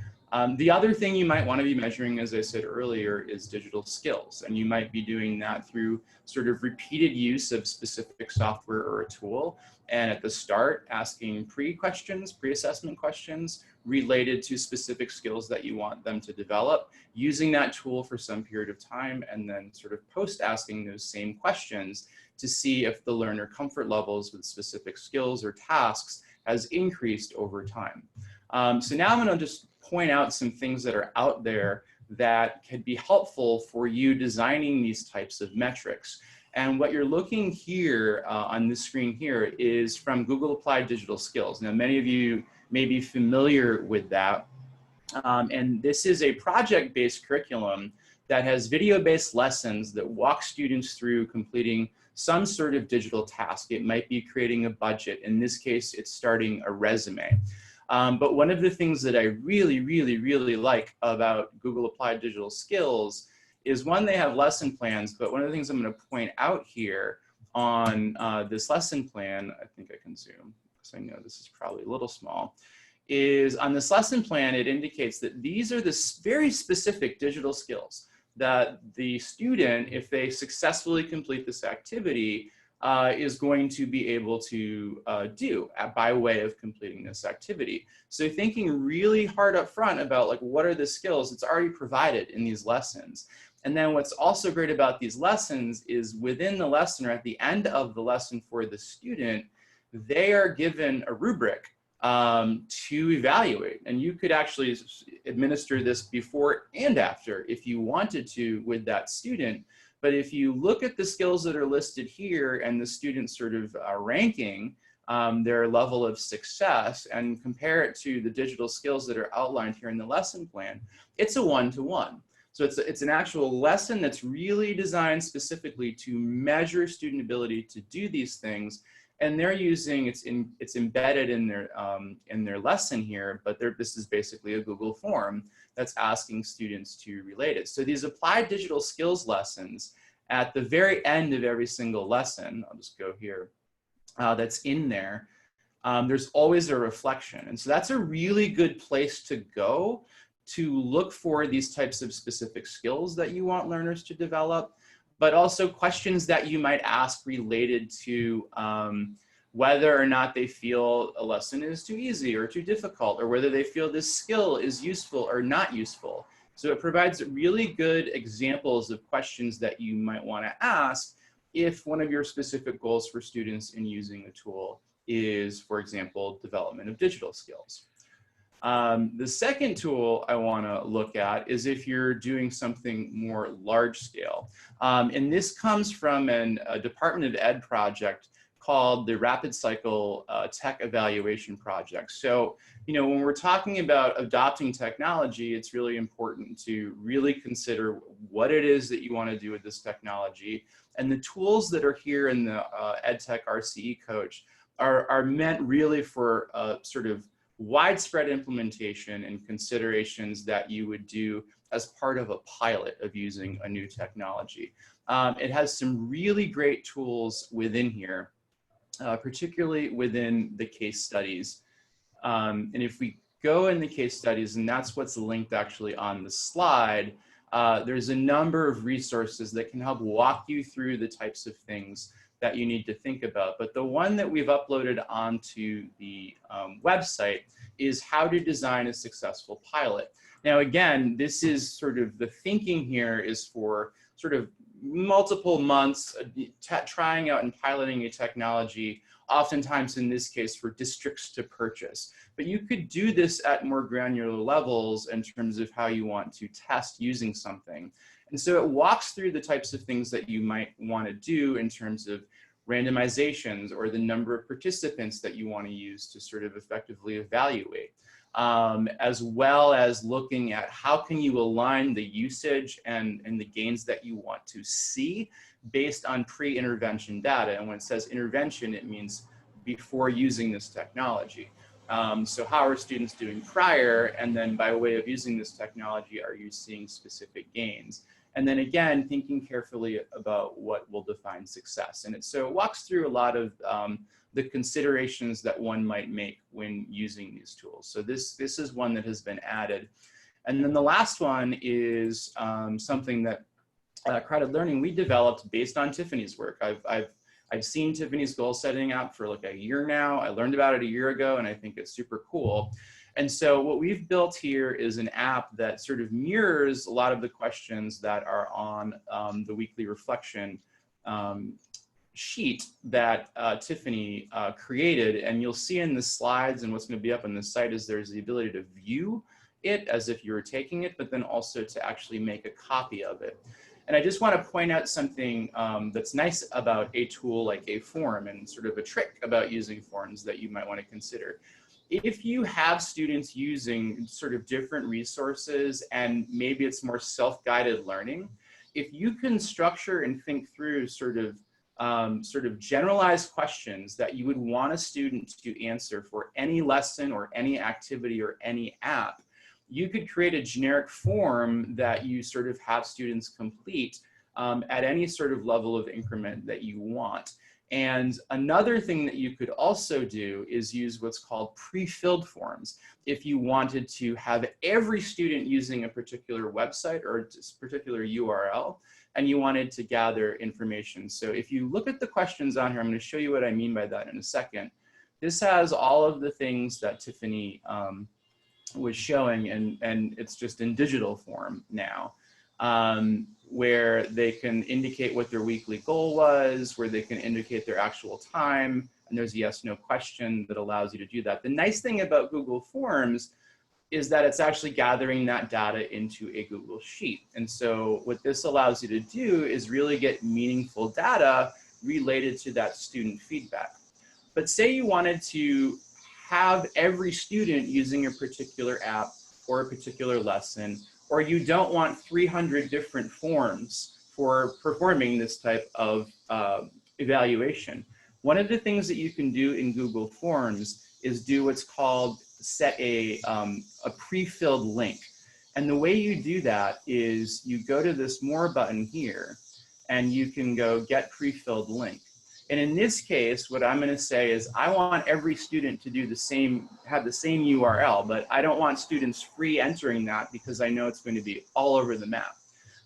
S7: The other thing you might want to be measuring, as I said earlier, is digital skills. And you might be doing that through sort of repeated use of specific software or a tool. And at the start, asking pre-assessment questions related to specific skills that you want them to develop, using that tool for some period of time, and then sort of post asking those same questions to see if the learner comfort levels with specific skills or tasks has increased over time. So now I'm going to just point out some things that are out there that could be helpful for you designing these types of metrics. And what you're looking here on this screen here is from Google Applied Digital Skills. Now, many of you may be familiar with that. And this is a project-based curriculum that has video-based lessons that walk students through completing some sort of digital task. It might be creating a budget. In this case, it's starting a resume. But one of the things that I really like about Google Applied Digital Skills is, one, they have lesson plans, but one of the things I'm going to point out here on this lesson plan, I think I can zoom because I know this is probably a little small, is on this lesson plan, it indicates that these are the very specific digital skills that the student, if they successfully complete this activity, is going to be able to do by way of completing this activity. So thinking really hard up front about, like, what are the skills, it's already provided in these lessons. And then what's also great about these lessons is within the lesson, or at the end of the lesson for the student, they are given a rubric to evaluate. And you could actually administer this before and after if you wanted to with that student. But if you look at the skills that are listed here and the student's sort of ranking their level of success, and compare it to the digital skills that are outlined here in the lesson plan, it's a one-to-one. So it's an actual lesson that's really designed specifically to measure student ability to do these things. And they're using, it's embedded in their lesson here, but this is basically a Google form that's asking students to relate it. So these applied digital skills lessons, at the very end of every single lesson, I'll just go here, that's in there, there's always a reflection. And so that's a really good place to go to look for these types of specific skills that you want learners to develop, but also questions that you might ask related to whether or not they feel a lesson is too easy or too difficult, or whether they feel this skill is useful or not useful. So it provides really good examples of questions that you might want to ask if one of your specific goals for students in using the tool is, for example, development of digital skills. The second tool I want to look at is if you're doing something more large scale. And this comes from a Department of Ed project called the Rapid Cycle Tech Evaluation Project. So, you know, when we're talking about adopting technology, it's really important to really consider what it is that you want to do with this technology. And the tools that are here in the EdTech RCE coach are meant really for sort of widespread implementation and considerations that you would do as part of a pilot of using a new technology. It has some really great tools within here, particularly within the case studies. And if we go in the case studies, and that's what's linked actually on the slide, there's a number of resources that can help walk you through the types of things that you need to think about. But the one that we've uploaded onto the website is how to design a successful pilot. Now, again, this is sort of the thinking here is for sort of multiple months trying out and piloting a technology, oftentimes in this case for districts to purchase. But you could do this at more granular levels in terms of how you want to test using something. And so it walks through the types of things that you might want to do in terms of randomizations or the number of participants that you want to use to sort of effectively evaluate, as well as looking at how can you align the usage and the gains that you want to see based on pre-intervention data. And when it says intervention, it means before using this technology. So how are students doing prior, and then by way of using this technology, are you seeing specific gains? And then again, thinking carefully about what will define success. And so it walks through a lot of the considerations that one might make when using these tools. So this is one that has been added. And then the last one is something that Crowded Learning we developed based on Tiffany's work. I've seen Tiffany's goal setting app for like a year now. I learned about it a year ago, and I think it's super cool. And so what we've built here is an app that sort of mirrors a lot of the questions that are on the weekly reflection sheet that Tiffany created. And you'll see in the slides and what's going to be up on the site is there's the ability to view it as if you were taking it, but then also to actually make a copy of it. And I just want to point out something that's nice about a tool like a form, and sort of a trick about using forms that you might want to consider. If you have students using sort of different resources and maybe it's more self-guided learning, if you can structure and think through sort of generalized questions that you would want a student to answer for any lesson or any activity or any app, you could create a generic form that you sort of have students complete at any sort of level of increment that you want. And another thing that you could also do is use what's called pre-filled forms. If you wanted to have every student using a particular website or a particular URL, and you wanted to gather information. So if you look at the questions on here, I'm going to show you what I mean by that in a second. This has all of the things that Tiffany was showing, and it's just in digital form now. Where they can indicate what their weekly goal was, where they can indicate their actual time, and there's a yes/no question that allows you to do that. The nice thing about Google Forms is that it's actually gathering that data into a Google Sheet. And so what this allows you to do is really get meaningful data related to that student feedback. But say you wanted to have every student using a particular app or a particular lesson, or you don't want 300 different forms for performing this type of evaluation. One of the things that you can do in Google Forms is do what's called set a pre-filled link. And the way you do that is you go to this More button here, and you can go Get Pre-filled Link. And in this case, what I'm going to say is I want every student to do the same, have the same URL, but I don't want students free entering that because I know it's going to be all over the map.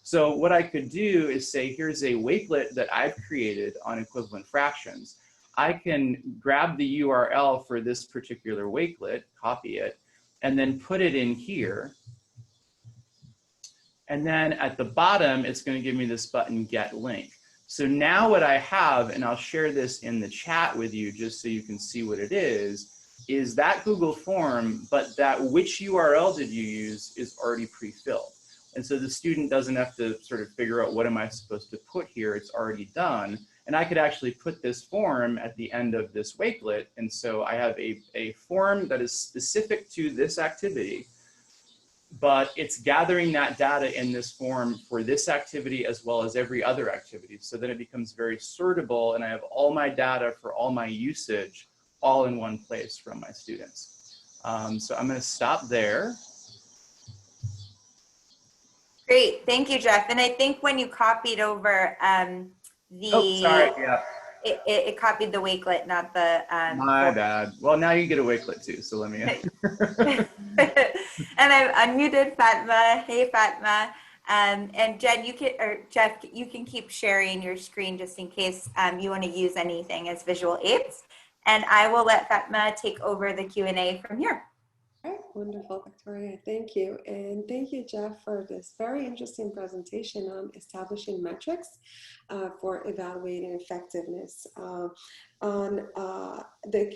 S7: So what I could do is say, here's a wakelet that I've created on equivalent fractions. I can grab the URL for this particular wakelet, copy it, and then put it in here. And then at the bottom, it's going to give me this button, Get Link. So now what I have, and I'll share this in the chat with you just so you can see what it is that Google form, but that which URL did you use is already pre-filled. And so the student doesn't have to sort of figure out what am I supposed to put here, it's already done. And I could actually put this form at the end of this wakelet. And so I have a form that is specific to this activity, but it's gathering that data in this form for this activity as well as every other activity. So then it becomes very sortable, and I have all my data for all my usage all in one place from my students. So I'm going to stop there.
S1: Great, thank you, Jeff. And I think when you copied over it copied the wakelet, not the
S7: my bad. Well, now you get a wakelet too, so let me
S1: and I've unmuted Fatma. Hey, Fatma. And Jen, you can, or Jeff, you can keep sharing your screen just in case you want to use anything as visual aids. And I will let Fatma take over the Q&A from here.
S8: All right, wonderful, Victoria. Thank you. And thank you, Jeff, for this very interesting presentation on establishing metrics for evaluating effectiveness. On the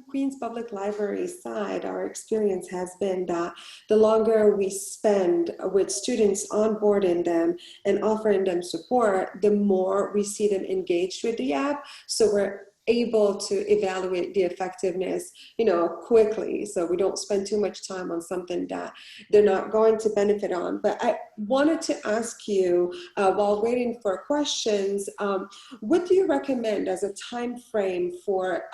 S8: Queens Public Library side, our experience has been that the longer we spend with students onboarding them and offering them support, the more we see them engaged with the app. So we're able to evaluate the effectiveness, quickly. So we don't spend too much time on something that they're not going to benefit on. But I wanted to ask you, while waiting for questions, what do you recommend as a time frame for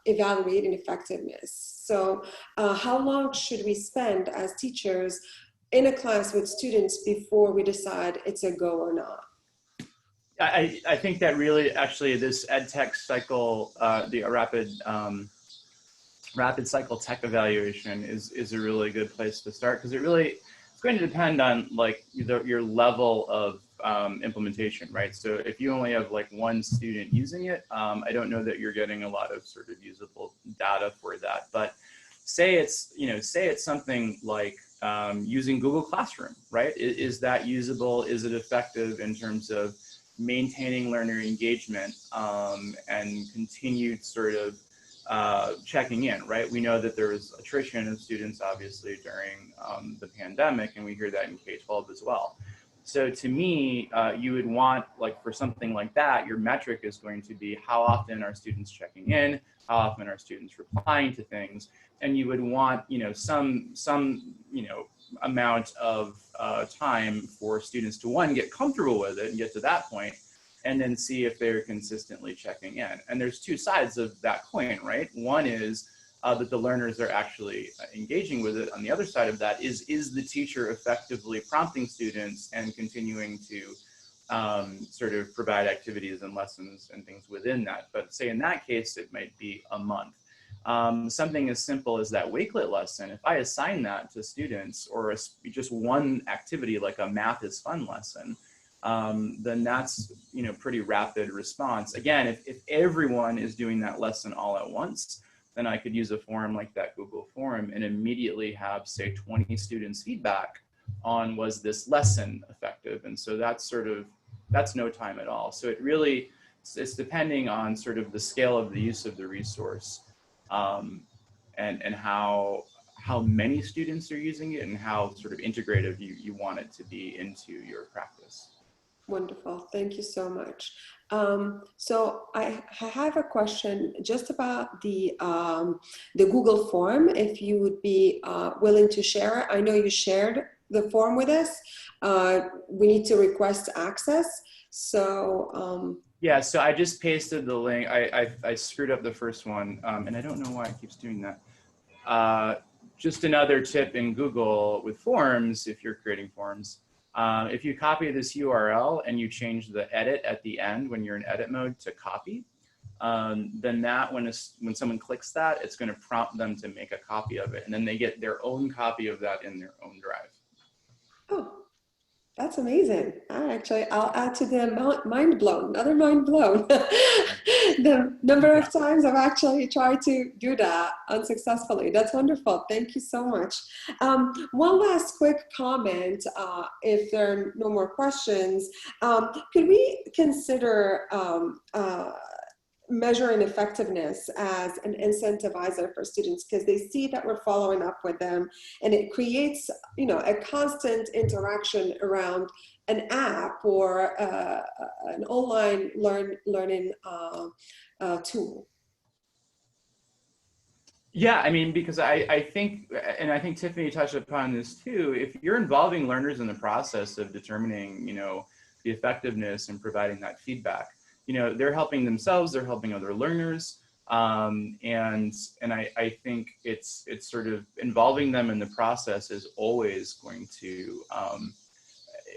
S8: evaluating effectiveness? So how long should we spend as teachers in a class with students before we decide it's a go or not?
S7: I think that really, actually, this EdTech cycle, the rapid cycle tech evaluation is a really good place to start, because it's going to depend on like your level of implementation, right? So if you only have like one student using it, I don't know that you're getting a lot of sort of usable data for that. But say it's, say it's something like using Google Classroom, right? Is that usable? Is it effective in terms of maintaining learner engagement and continued sort of checking in, right? We know that there was attrition of students, obviously, during the pandemic, and we hear that in K-12 as well. So to me, you would want, like, for something like that, your metric is going to be how often are students checking in, how often are students replying to things, and you would want, some amount of time for students to, one, get comfortable with it and get to that point, and then see if they're consistently checking in. And there's two sides of that coin, right? One is that the learners are actually engaging with it. On the other side of that is the teacher effectively prompting students and continuing to sort of provide activities and lessons and things within that. But say in that case, it might be a month. Something as simple as that Wakelet lesson, if I assign that to students, or just one activity like a math is fun lesson, then that's, pretty rapid response. Again, if everyone is doing that lesson all at once, then I could use a forum like that Google form and immediately have, say, 20 students feedback on, was this lesson effective? And so that's no time at all. So it's depending on sort of the scale of the use of the resource, and how many students are using it and how sort of integrative you want it to be into your practice.
S8: Wonderful. Thank you so much. So I have a question just about the Google form, if you would be willing to share it. I know you shared the form with us. We need to request access. So
S7: yeah, so I just pasted the link. I screwed up the first one, and I don't know why it keeps doing that. Just another tip in Google with forms, if you're creating forms, if you copy this URL and you change the edit at the end when you're in edit mode to copy, then that when someone clicks that, it's going to prompt them to make a copy of it, and then they get their own copy of that in their own drive.
S8: oh, that's amazing. I'll add to the mind blown, another mind blown. The number of times I've actually tried to do that unsuccessfully. That's wonderful. Thank you so much. One last quick comment, if there are no more questions. Could we consider measuring effectiveness as an incentivizer for students, because they see that we're following up with them, and it creates, a constant interaction around an app or an online learning tool?
S7: Yeah, I mean, because I think Tiffany touched upon this too, if you're involving learners in the process of determining, the effectiveness and providing that feedback, they're helping themselves, they're helping other learners. And I think it's sort of involving them in the process is always going to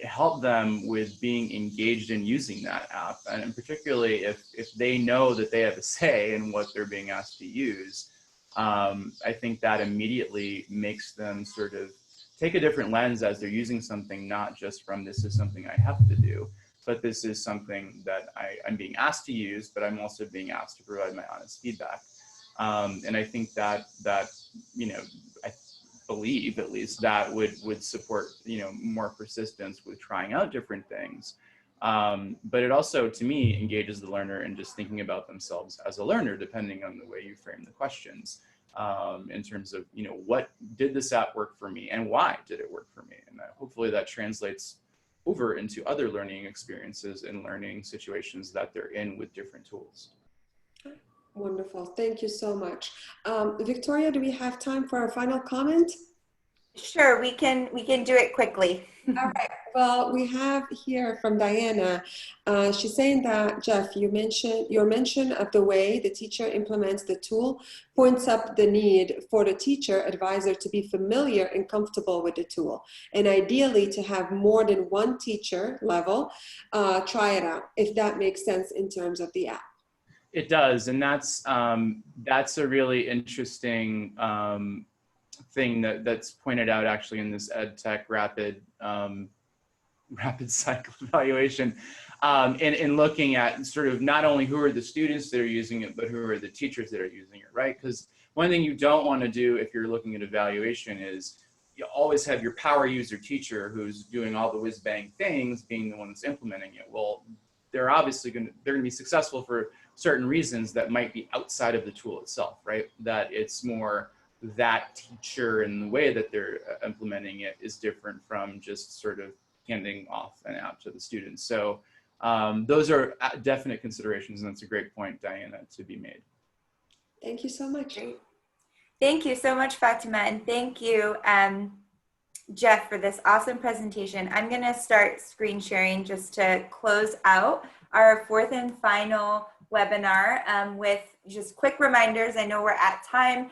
S7: help them with being engaged in using that app. And particularly if they know that they have a say in what they're being asked to use, I think that immediately makes them sort of take a different lens as they're using something, not just from this is something I have to do, but this is something that I'm being asked to use, but I'm also being asked to provide my honest feedback. And I think that I believe at least that would support, more persistence with trying out different things. But it also, to me, engages the learner in just thinking about themselves as a learner, depending on the way you frame the questions, in terms of, what did this app work for me and why did it work for me? And hopefully that translates over into other learning experiences and learning situations that they're in with different tools.
S8: Wonderful. Thank you so much. Victoria, do we have time for a final comment?
S1: Sure, we can do it quickly.
S8: All right. Well, we have here from Diana. She's saying that, Jeff, your mention of the way the teacher implements the tool points up the need for the teacher advisor to be familiar and comfortable with the tool, and ideally to have more than one teacher level try it out, if that makes sense in terms of the app.
S7: It does, and that's a really interesting thing that's pointed out actually in this EdTech rapid cycle evaluation, in looking at sort of not only who are the students that are using it, but who are the teachers that are using it, right? Because One thing you don't want to do if you're looking at evaluation is you always have your power user teacher who's doing all the whiz bang things being the one that's implementing it. Well, they're obviously going to be successful for certain reasons that might be outside of the tool itself, right? That it's more that teacher and the way that they're implementing it is different from just sort of handing off and out to the students. So those are definite considerations, and that's a great point, Diana, to be made.
S8: Thank you so much.
S1: Great. Thank you so much, Fatima, and thank you, Jeff, for this awesome presentation. I'm going to start screen sharing just to close out our fourth and final webinar with just quick reminders. I know we're at time.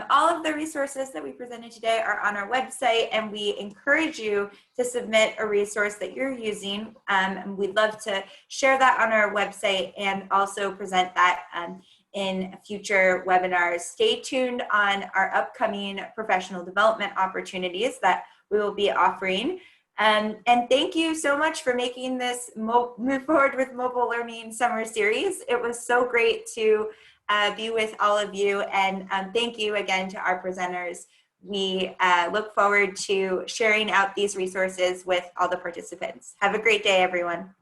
S1: All of the resources that we presented today are on our website, and we encourage you to submit a resource that you're using. And we'd love to share that on our website and also present that in future webinars. Stay tuned on our upcoming professional development opportunities that we will be offering. And thank you so much for making this Move Forward with Mobile Learning Summer Series. It was so great to be with all of you, and thank you again to our presenters. We look forward to sharing out these resources with all the participants. Have a great day, everyone.